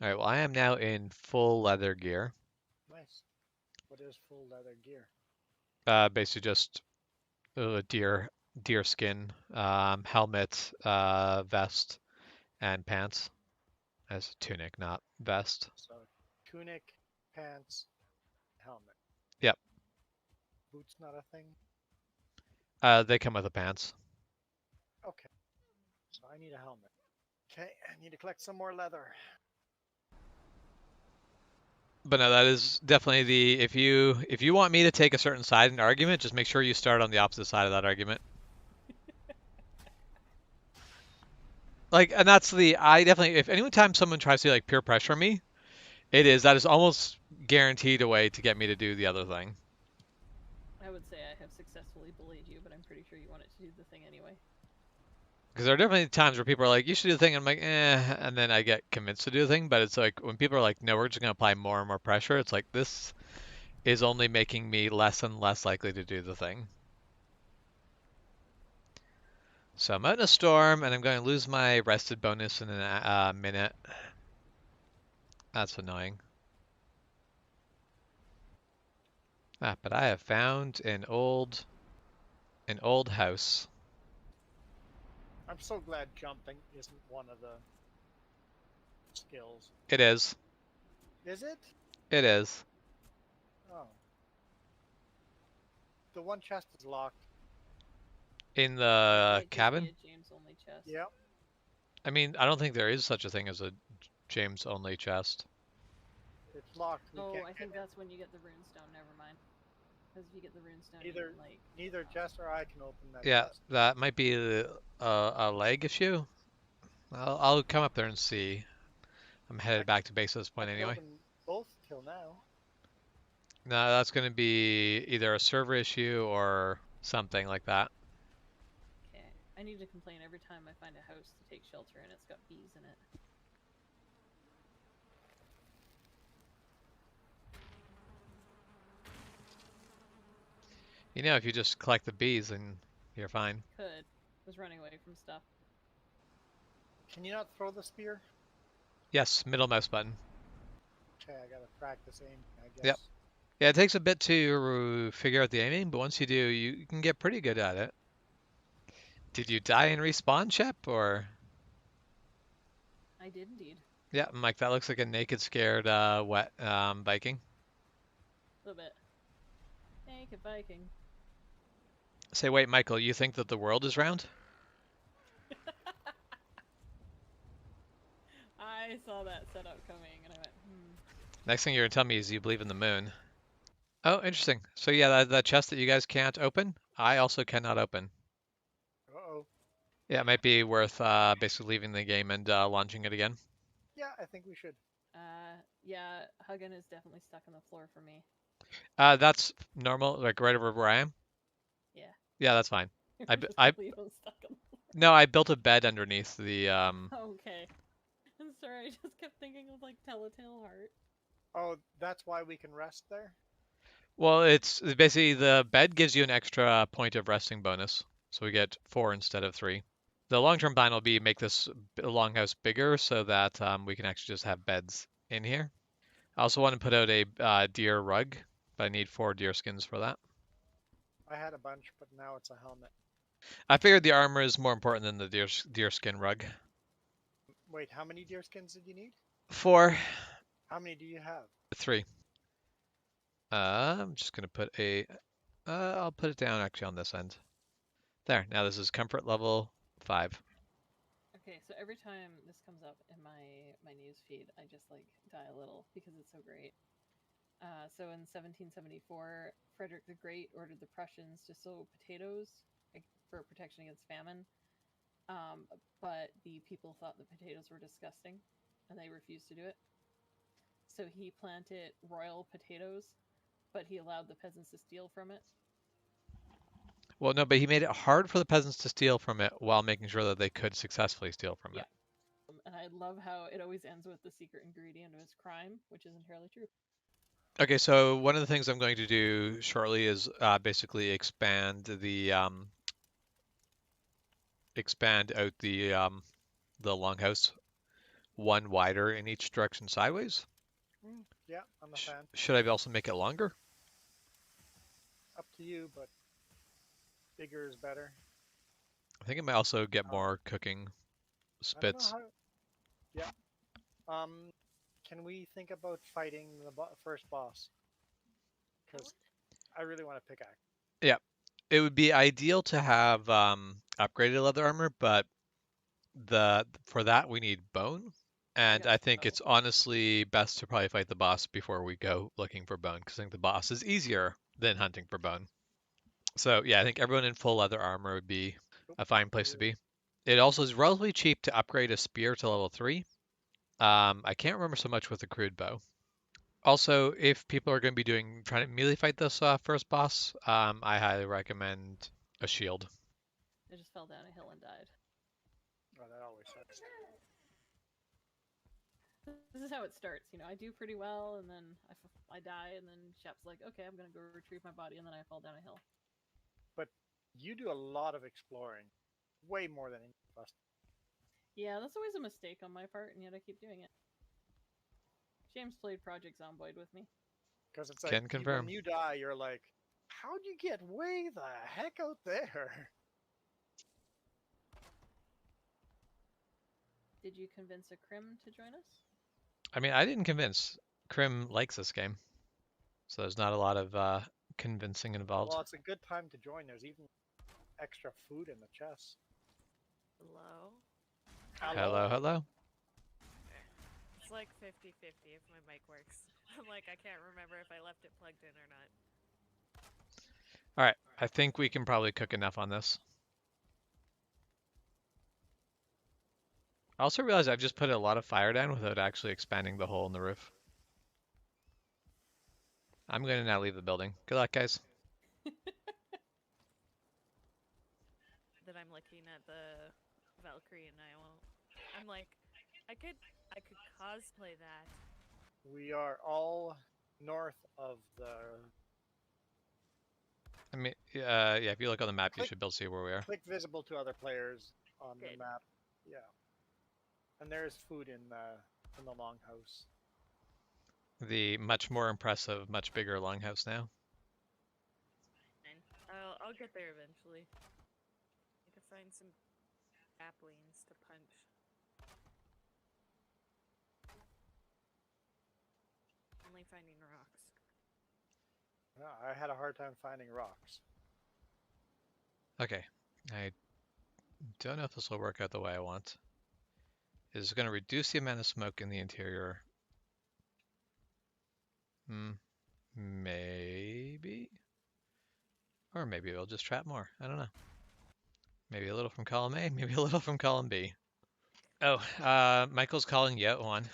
All right, well, I am now in full leather gear. Nice. What is full leather gear? Basically just deer skin, helmet, vest, and pants. As a tunic, not vest. So tunic, pants, helmet. Yep. Boots not a thing? They come with the pants. Okay. So I need a helmet. Okay, I need to collect some more leather. But no, that is definitely the if you want me to take a certain side in an argument, just make sure you start on the opposite side of that argument. Like, and that's the I definitely if any time someone tries to like peer pressure me, that is almost guaranteed a way to get me to do the other thing. I would say I have successfully bullied you, but I'm pretty sure you wanted to do the thing anyway. Because there are definitely times where people are like, "You should do the thing," and I'm like, "Eh," and then I get convinced to do the thing. But it's like when people are like, "No, we're just gonna apply more and more pressure." It's like this is only making me less and less likely to do the thing. So I'm out in a storm, and I'm going to lose my rested bonus in a minute. That's annoying. But I have found an old house. I'm so glad jumping isn't one of the skills. It is. Is it? It is. Oh. The one chest is locked. In It the might just be cabin? a James only chest. Yep. I mean, I don't think there is such a thing as a James only chest. It's locked. We Oh, can't I get think in. that's when you get the runestone. Never mind. Because if you get the runestone, you Neither can like. neither Jess or I can open that Yeah, chest. that might be a leg issue. I'll come up there and see. I'm I headed could back to base at this I point could anyway. open both till now. No, that's going to be either a server issue or something like that. Okay. I need to complain every time I find a house to take shelter and it's got bees in it. You know, if you just collect the bees, then you're fine. Could. Was running away from stuff. Can you not throw the spear? Yes, middle mouse button. Okay, I gotta practice aiming, I Yep. guess. Yeah, it takes a bit to figure out the aiming, but once you do, you can get pretty good at it. Did you die and respawn, Shep, or? I did indeed. Yeah, Mike, that looks like a naked, scared, wet Viking. A little bit. Naked Viking. Say, wait, Michael, you think that the world is round? I saw that setup coming and I went, hmm. Next thing you're gonna tell me is you believe in the moon. Oh, interesting. So yeah, that chest that you guys can't open, I also cannot open. Uh-oh. Yeah, it might be worth basically leaving the game and launching it again. Yeah, I think we should. Yeah, Huggin is definitely stuck on the floor for me. That's normal, like right over where I am. Yeah. Yeah, that's fine. I, b- Just I leave him stuck on the no, I built a bed underneath the floor. Okay. I'm sorry, I just kept thinking of like Telltale Heart. Oh, that's why we can rest there? Well, it's basically the bed gives you an extra point of resting bonus, so we get 4 instead of 3. The long-term plan will be make this longhouse bigger so that we can actually just have beds in here. I also want to put out a deer rug, but I need 4 deer skins for that. I had a bunch, but now it's a helmet. I figured the armor is more important than the deer skin rug. Wait, how many deer skins did you need? 4, How many do you have? 3. I'm just gonna put I'll put it down actually on this end. There. Now this is comfort level 5. Okay, so every time this comes up in my news feed, I just like die a little because it's so great. So in 1774, Frederick the Great ordered the Prussians to sow potatoes for protection against famine. But the people thought the potatoes were disgusting, and they refused to do it. So he planted royal potatoes, but he allowed the peasants to steal from it. Well, no, but he made it hard for the peasants to steal from it while making sure that they could successfully steal from Yeah. it. And I love how it always ends with the secret ingredient of his crime, which is entirely true. Okay, so one of the things I'm going to do shortly is basically expand out the longhouse one wider in each direction sideways. Yeah, I'm a fan. Should I also make it longer? Up to you, but bigger is better. I think it might also get Um, more cooking I don't know spits. how. Yeah. Can we think about fighting the first boss? Because I really want a pickaxe. Yeah, it would be ideal to have upgraded leather armor, but for that we need bone. And got I think bow. it's honestly best to probably fight the boss before we go looking for bone, because I think the boss is easier than hunting for bone. So yeah, I think everyone in full leather armor would be Oop, a fine place to we're be. It also is relatively cheap to upgrade a spear to level 3. I can't remember so much with the crude bow. Also, if people are going to be trying to melee fight this first boss, I highly recommend a shield. I just fell down a hill and died. Oh, that always sucks. This is how it starts. You know, I do pretty well, and then I die, and then Shep's like, okay, I'm gonna go retrieve my body, and then I fall down a hill. But you do a lot of exploring, way more than any of us. Yeah, that's always a mistake on my part, and yet I keep doing it. James played Project Zomboid with me. Because it's like Can confirm. when you die, you're like, how'd you get way the heck out there? Did you convince a Crim to join us? I mean, I didn't convince. Krim likes this game, so there's not a lot of convincing involved. Well, it's a good time to join. There's even extra food in the chest. Hello? Hello, hello. It's like 50-50 if my mic works. I'm like, I can't remember if I left it plugged in or not. All right, I think we can probably cook enough on this. I also realized I've just put a lot of fire down without actually expanding the hole in the roof. I'm going to now leave the building. Good luck, guys. That I'm looking at the Valkyrie and I won't. I'm like, I could cosplay that. We are all north of the. I mean, yeah, if you look on the map, you Click- should be able to see where we are. Click visible to other players on the Good. map. Yeah. And there's food in the longhouse. The much more impressive, much bigger longhouse now. And I'll get there eventually. Need to find some saplings to punch. Only finding rocks. Yeah, I had a hard time finding rocks. Okay, I don't know if this will work out the way I want. It's going to reduce the amount of smoke in the interior. Maybe? Or maybe it'll just trap more. I don't know. Maybe a little from column A, maybe a little from column B. Oh, Michael's calling you one.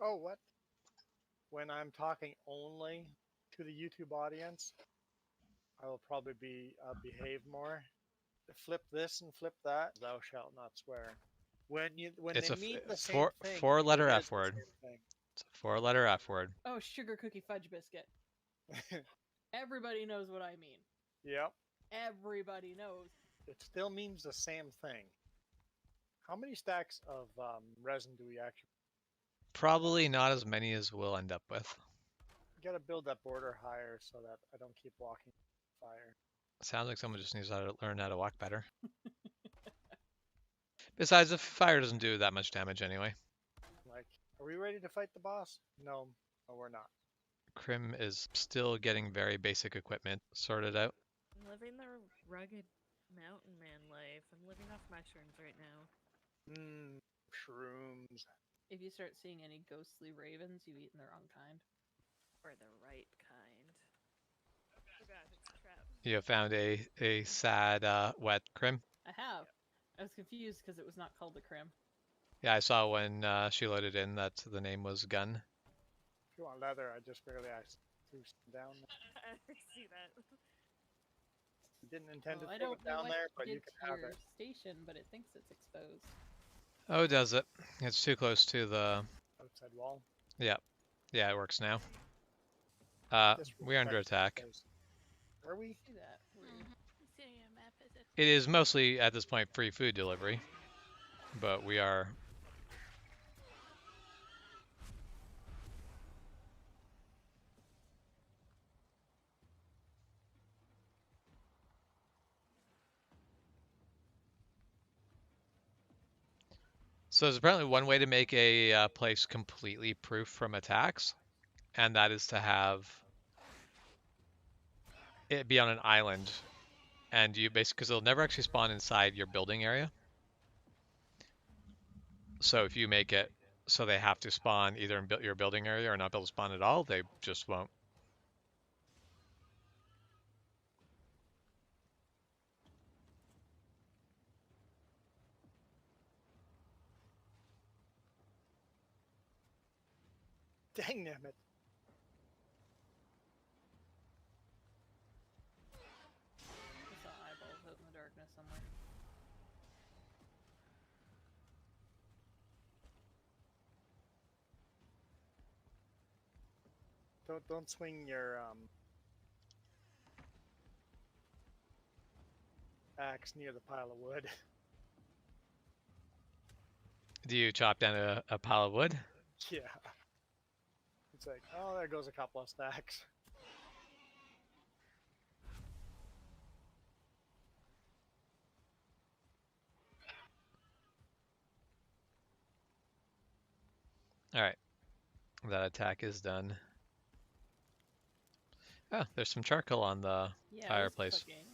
Oh, what? When I'm talking only to the YouTube audience, I will probably behave more. Flip this and flip that. Thou shalt not swear. When It's they a mean the same thing, four-letter it F is the word. same It's a four-letter F word. Oh, sugar cookie fudge biscuit. thing. Everybody knows what I mean. Yep. Everybody knows. It still means the same thing. How many stacks of resin do we actually? Probably not as many as we'll end up with. Gotta build that border higher so that I don't keep walking fire. Sounds like someone just needs to learn how to walk better. Besides, the fire doesn't do that much damage anyway. Like, are we ready to fight the boss? No, we're not. Krim is still getting very basic equipment sorted out. I'm living the rugged mountain man life. I'm living off mushrooms right now. Shrooms. If you start seeing any ghostly ravens, you've eaten the wrong kind. Or the right kind. Oh god, it's a trap. You have found a sad, wet Krim. I have. I was confused because it was not called the Crim. Yeah, I saw when she loaded in that the name was Gun. If you want leather, I just barely threw some down. I see that. You didn't intend Well, to I throw don't it know down what there, but did you to can have your it. station, but it thinks it's exposed. Oh, does it? It's too close to the... Outside wall. Yeah, it works now. This We're under protects attack. those. Are we? See that? Weird. See a map, is it? It is mostly, at this point, free food delivery. But we are So there's apparently one way to make a place completely proof from attacks, and that is to have it be on an island, and you basically, because it'll never actually spawn inside your building area. So if you make it so they have to spawn either in your building area or not be able to spawn at all, they just won't. Dang it. I saw eyeballs out in the darkness somewhere. Don't swing your axe near the pile of wood. Do you chop down a pile of wood? Yeah. It's like, oh, there goes a couple of stacks. All right, that attack is done. Oh, there's some charcoal on the Yeah, I was fireplace. cooking.